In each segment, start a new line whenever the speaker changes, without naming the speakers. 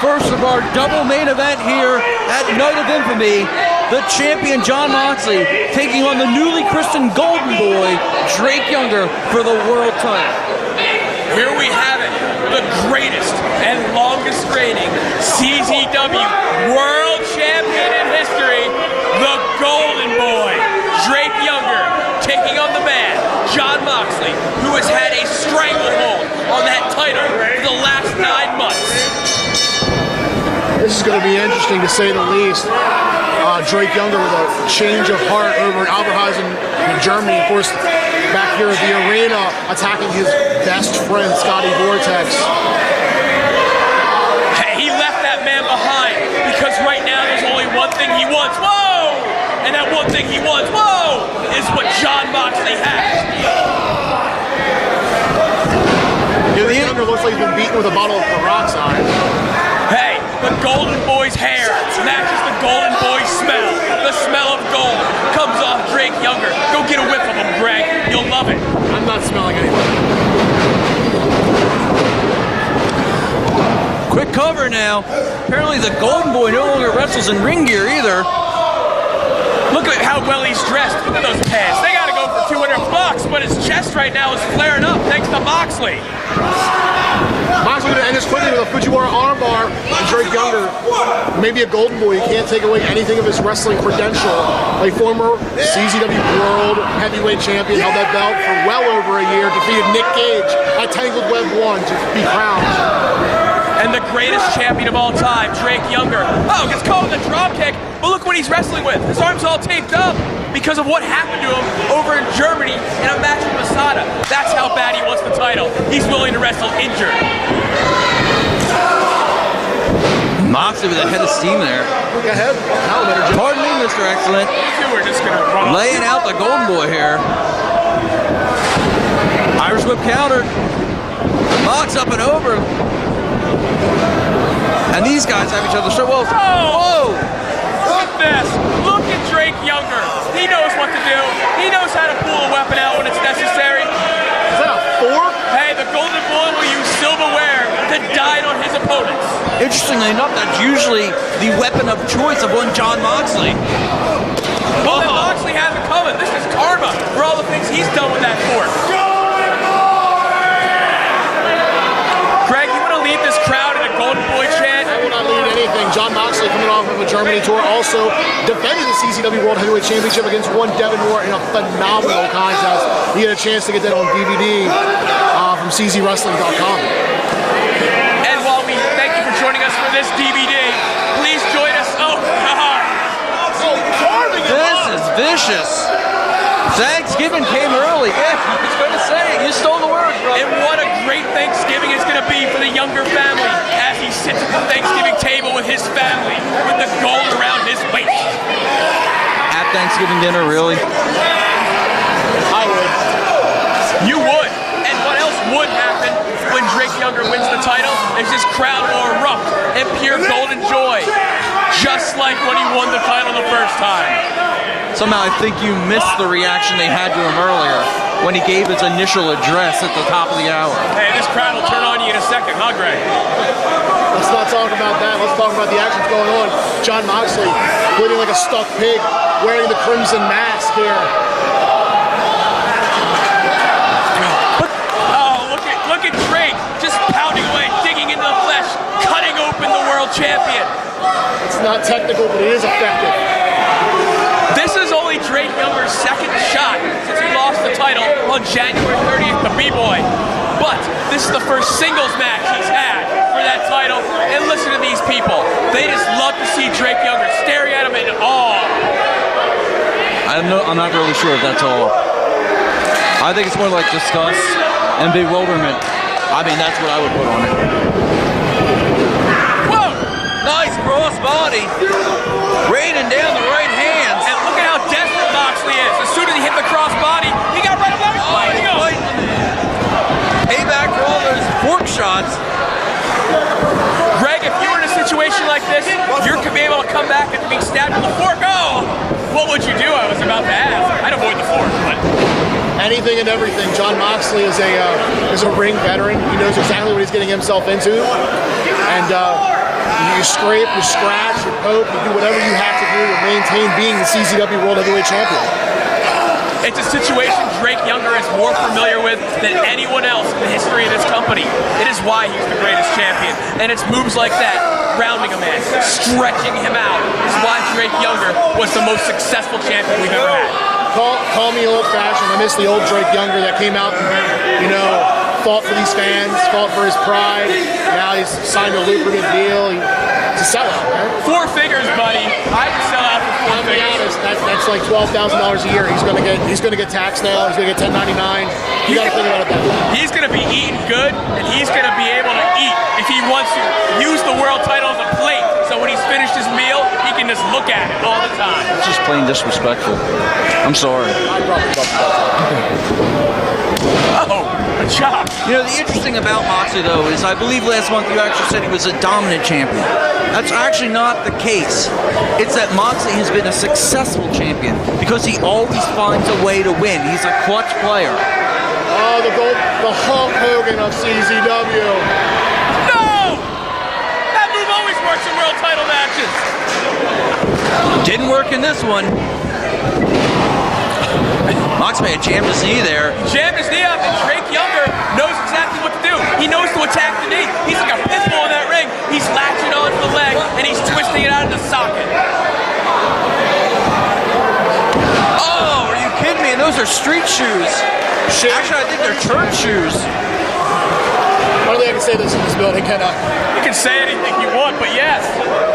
first of our double main event here at Night of Infamy. The champion Jon Moxley taking on the newly christened Golden Boy, Drake Younger, for the world title.
Here we have it, the greatest and longest reigning CZW World Champion in history, the Golden Boy, Drake Younger, taking on the man, Jon Moxley, who has had a stranglehold on that title for the last 9 months.
This is going to be interesting to say the least. Drake Younger with a change of heart over in Alberhausen in Germany. Of course, back here at the arena, attacking his best friend, Scotty Vortex.
Hey, he left that man behind because right now there's only one thing he wants. Whoa! And that one thing he wants, whoa, is what Jon Moxley has.
Drake Younger looks like he's been beaten with a bottle of peroxide.
Hey, the Golden Boy's hair matches the Golden Boy's smell. The smell of gold comes off Drake Younger. Go get a whiff of him, Greg. You'll love it.
I'm not smelling anything.
Quick cover now. Apparently the Golden Boy no longer wrestles in ring gear either.
Look at how well he's dressed. Look at those pants. They gotta go for $200, but his chest right now is flaring up thanks to Moxley.
Moxley going to end this quickly with a Fujiwara armbar, and Drake Younger, maybe a Golden Boy. You can't take away anything of his wrestling credential. A former CZW World Heavyweight Champion, held that belt for well over a year, defeated Nick Gage at Tangled Web 1 to be crowned.
And the greatest champion of all time, Drake Younger. Oh, gets caught with a dropkick, but look what he's wrestling with. His arm's all taped up because of what happened to him over in Germany in a match with Masada. That's how bad he wants the title. He's willing to wrestle injured.
Moxley with a head of steam there.
Look ahead.
Pardon me, Mr. Excellent.
We're just gonna run
laying out the Golden Boy here. Irish whip countered. Mox up and over. And these guys have each other so well.
Whoa! Look at this. Look at Drake Younger. He knows what to do. He knows how to pull a weapon out when it's necessary.
Is that a fork?
Hey, the Golden Boy will use silverware to dine on his opponents.
Interestingly enough, that's usually the weapon of choice of one Jon Moxley.
Well, then Moxley has it coming. This is karma for all the things he's done with that fork. Greg, you want to lead this crowd in a Golden Boy chant?
I will not lead anything. Jon Moxley coming off of a Germany tour, also defended the CZW World Heavyweight Championship against one Devin Moore in a phenomenal contest. He had a chance to get that on DVD from czwrestling.com.
And while we thank you for joining us for this DVD, please join us. Oh, God.
This is vicious. Thanksgiving came early. Yeah, I was going to say, you stole the word, bro.
And what a great Thanksgiving it's going to be for the Younger family as he sits at the Thanksgiving table with his family with the gold around his waist.
At Thanksgiving dinner, really?
I would.
You would. And what else would happen when Drake Younger wins the title is this crowd will erupt in pure golden joy, just like when he won the title the first time.
Somehow I think you missed the reaction they had to him earlier when he gave his initial address at the top of the hour.
Hey, this crowd will turn on you in a second, huh, Greg?
Let's not talk about that. Let's talk about the actions going on. Jon Moxley bleeding like a stuck pig, wearing the crimson mask here.
Look at Drake just pounding away, digging into the flesh, cutting open the world champion.
It's not technical, but it is effective.
This is only Drake Younger's second shot since he lost the title on January 30th to B-Boy. But this is the first singles match he's had for that title. And listen to these people. They just love to see Drake Younger staring at him in awe.
I'm not really sure if that's all. I think it's more like disgust and bewilderment. I mean, that's what I would put on it. Whoa! Nice cross body. Raining down the right hands.
And look at how desperate Moxley is. As soon as he hit the cross body, he got right up there fighting him.
Payback for all those fork shots.
Greg, if you were in a situation like this, you're going to be able to come back and be stabbed with a fork. Oh, what would you do? I was about to ask. I'd avoid the fork, but...
Anything and everything. Jon Moxley is a ring veteran. He knows exactly what he's getting himself into. And You scrape, you scratch, you poke, you do whatever you have to do to maintain being the CZW World Heavyweight Champion.
It's a situation Drake Younger is more familiar with than anyone else in the history of this company. It is why he's the greatest champion. And it's moves like that, rounding a man, stretching him out, is why Drake Younger was the most successful champion we've ever had.
Call me old-fashioned. I miss the old Drake Younger that came out and, fought for these fans, fought for his pride. Now he's signed a lucrative deal. It's a sellout, man.
4 figures, buddy. I can sell out for 4 figures.
That's like $12,000 a year. He's gonna get taxed now. He's gonna get 1099. You gotta think about it that way.
He's gonna be eating good, and he's gonna be able to eat if he wants to use the world title as a plate. So when he's finished his meal, he can just look at it all the time.
It's just plain disrespectful. I'm sorry.
Oh, a chop.
The interesting about Moxley, though, is I believe last month you actually said he was a dominant champion. That's actually not the case. It's that Moxley has been a successful champion because he always finds a way to win. He's a clutch player.
Oh, the Hulk Hogan of CZW.
No! That move always works in world title matches.
Didn't work in this one. Moxley had jammed his knee there.
Jammed his knee up, and Drake Younger knows exactly what to do. He knows to attack the knee. He's like a pit bull in that ring. He's latching onto the leg, and he's twisting it out of the socket.
Oh, are you kidding me? And those are street shoes. Actually, I think they're church shoes.
I don't think I can say this in this building, can I?
You can say anything you want, but yes.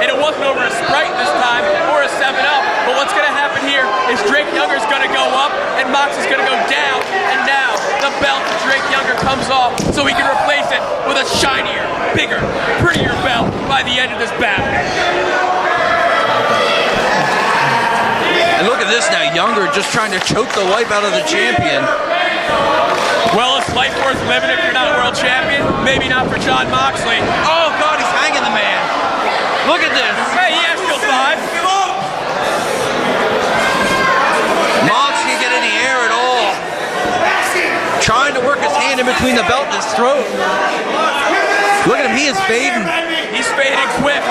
And it wasn't over a Sprite this time, or a 7-Up. But what's going to happen here is Drake Younger's going to go up, and Moxley's going to go down. And now the belt of Drake Younger comes off, so he can replace it with a shinier, bigger, prettier belt by the end of this battle.
And look at this now, Younger just trying to choke the life out of the champion.
Well, is life worth living if you're not a world champion? Maybe not for John Moxley.
Oh, God, he's hanging the man. Look at this.
Hey, he has still 5.
Mox can't get any air at all. Trying to work his hand in between the belt and his throat. Look at him, he is fading.
He's fading quick.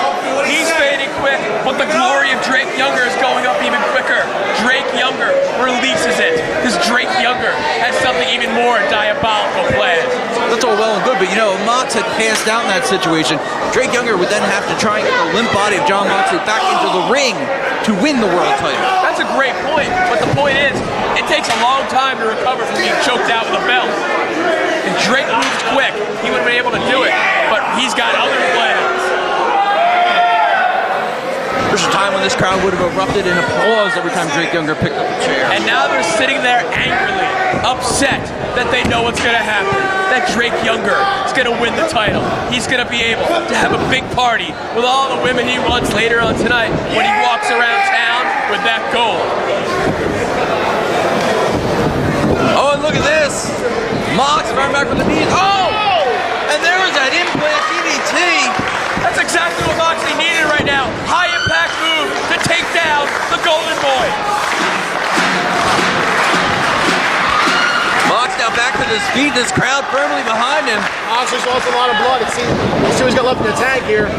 He's fading quick. But the glory of Drake Younger is going up even quicker. Drake Younger releases it. Because Drake Younger has something even more diabolical planned.
That's all well and good, but Mox had passed out in that situation. Drake Younger would then have to try and get the limp body of John Moxley back into the ring to win the world title.
That's a great point, but the point is, it takes a long time to recover from being choked out with a belt. If Drake moves quick, he would have been able to do it, but he's got other plans.
There's a time when this crowd would have erupted in applause every time Drake Younger picked up a chair.
And now they're sitting there angrily, upset that they know what's going to happen. That Drake Younger is going to win the title. He's going to be able to have a big party with all the women he wants later on tonight when he walks around town with that gold.
Oh, and look at this. Mox running back from the knees. Oh! And there was that implant DDT.
That's exactly what Moxley needed right now. High impact move to take down the Golden Boy.
Mox now back to his feet, this crowd firmly behind him.
Moxley's lost a lot of blood. Let's see what he's got left in the tank here.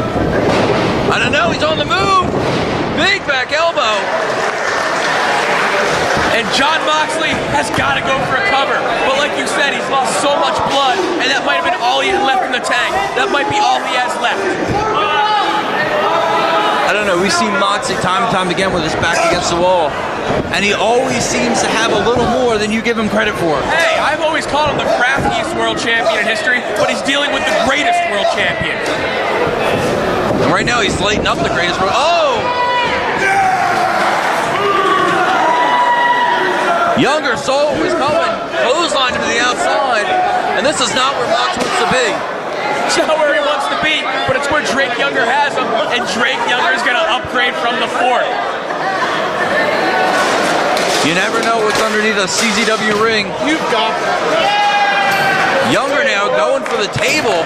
I don't know, he's on the move. Big back elbow.
And John Moxley has got to go for a cover. But like you said, he's lost so much blood, and that might have been all he had left in the tank. That might be all he has left.
I don't know, we've seen Moxley time and time again with his back against the wall. And he always seems to have a little more than you give him credit for.
Hey, I've always called him the craftiest world champion in history, but he's dealing with the greatest world champion.
And right now he's lighting up the greatest world. Oh! Younger saw what was coming, clotheslined him to the outside, and this is not where Mox wants to be.
It's not where he wants to be, but it's where Drake Younger has him, and Drake Younger is going to upgrade from the fort.
You never know what's underneath a CZW ring.
You've got
Younger now going for the table.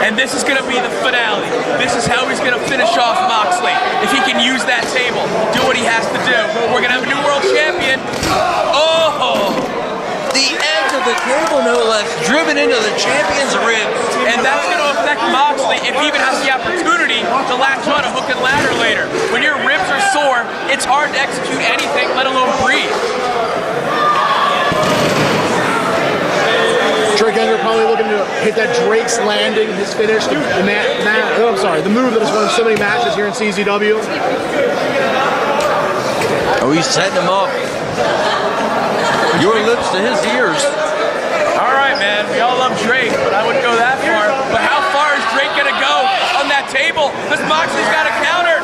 And this is going to be the finale. This is how he's going to finish off Moxley. If he can use that table, do what he has to do. We're going to have a new world champion. Oh!
The end under the table, no less, driven into the champion's ribs.
And that's going to affect Moxley if he even has the opportunity to latch on a hook and ladder later. When your ribs are sore, it's hard to execute anything, let alone breathe.
Drake Younger probably looking to hit that Drake's Landing, his finish, the move that has won so many matches here in CZW.
Oh, he's setting him up. Your lips to his ears.
All right, man, we all love Drake, but I wouldn't go that far. But how far is Drake going to go on that table? Because Moxley's got a counter.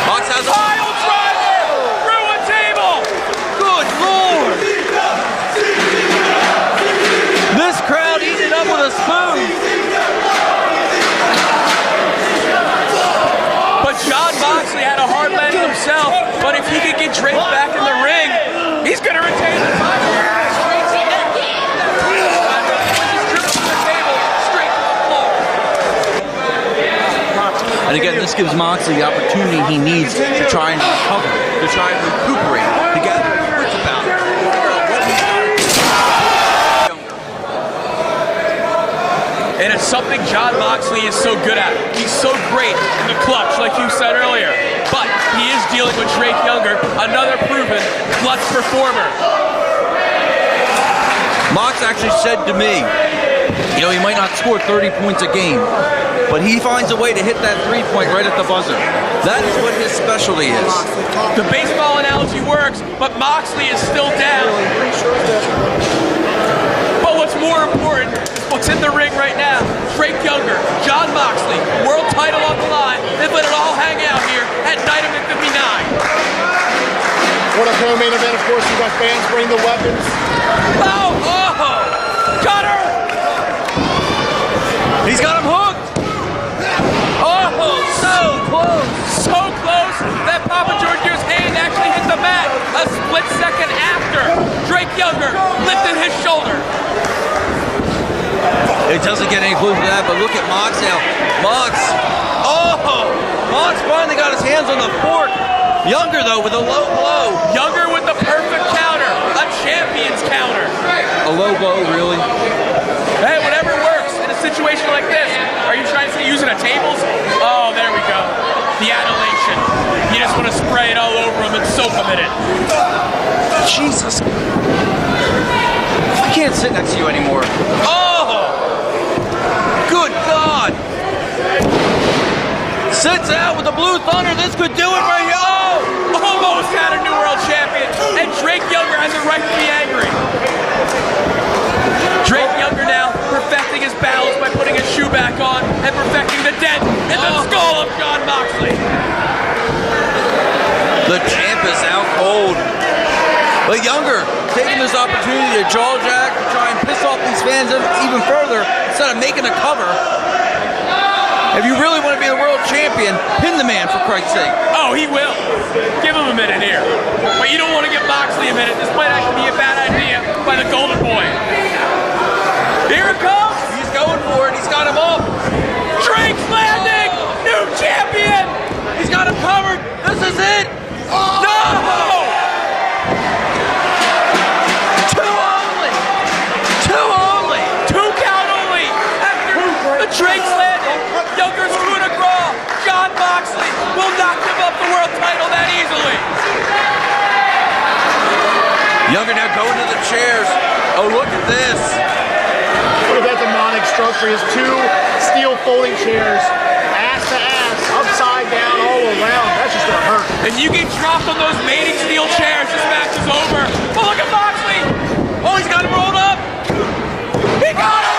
Mox has a
pile driver through a table.
Good Lord. This crowd eating it up with a spoon.
But John Moxley had a hard landing himself. But if he could get Drake back in the ring, he's going to retain the title.
And again, this gives Moxley the opportunity he needs to try and recover, to try and recuperate, to get words about it.
And it's something John Moxley is so good at. He's so great in the clutch, like you said earlier. But he is dealing with Drake Younger, another proven clutch performer.
Mox actually said to me, you know, he might not score 30 points a game, but he finds a way to hit that 3-point right at the buzzer. That is what his specialty is.
The baseball analogy works, but Moxley is still down. But what's more important is what's in the ring right now. Drake Younger, John Moxley, world title on the line. They've let it all hang out here at Dynamite 59.
What a co-main event, of course, you got fans bring the weapons.
Oh! Cutter!
He's got him hooked!
Oh, so close! So close that Papa Georgio's hand actually hit the mat a split second after Drake Younger lifted his shoulder.
It doesn't get any closer to that, but look at Mox now. Mox finally got his hands on the fork. Younger, though, with a low blow.
Younger with the perfect counter. A champion's counter.
A low blow, really?
Hey, whatever works in a situation like this. Are you trying to say using a tables? Oh, there we go. The adulation. You just want to spray it all over him and soak him in it.
Jesus. I can't sit next to you anymore. Oh! Good God! Sits out with the Blue Thunder. This could do it right here. Oh!
Almost had a new world champion. And Drake Younger has a right to be angry. Drake Younger now perfecting his balance by putting his shoe back on and perfecting the dent in the skull of John Moxley.
The champ is out cold. But Younger taking this opportunity to jaw jack, to try and piss off these fans even further instead of making a cover. If you really want to be the world champion, pin the man, for Christ's sake.
Oh, he will. Give him a minute here. But you don't want to give Moxley a minute. This might actually be a bad idea by the Golden Boy. Here it comes.
He's going for it. He's got him up.
Drake's Landing. New champion.
He's got him covered. This is it.
No!
Two only.
Two count only. After the Drake's Landing. Younger's coup de grace. John Moxley will not give up the world title that easily.
Younger now going to the chairs. Oh, look at this.
Look at that demonic structure. He has two steel folding chairs, ass to ass, upside down, all around. That's just gonna hurt.
And you get dropped on those mating steel chairs, this match is over. But look at Moxley.
Oh, he's got him rolled up.
He got him.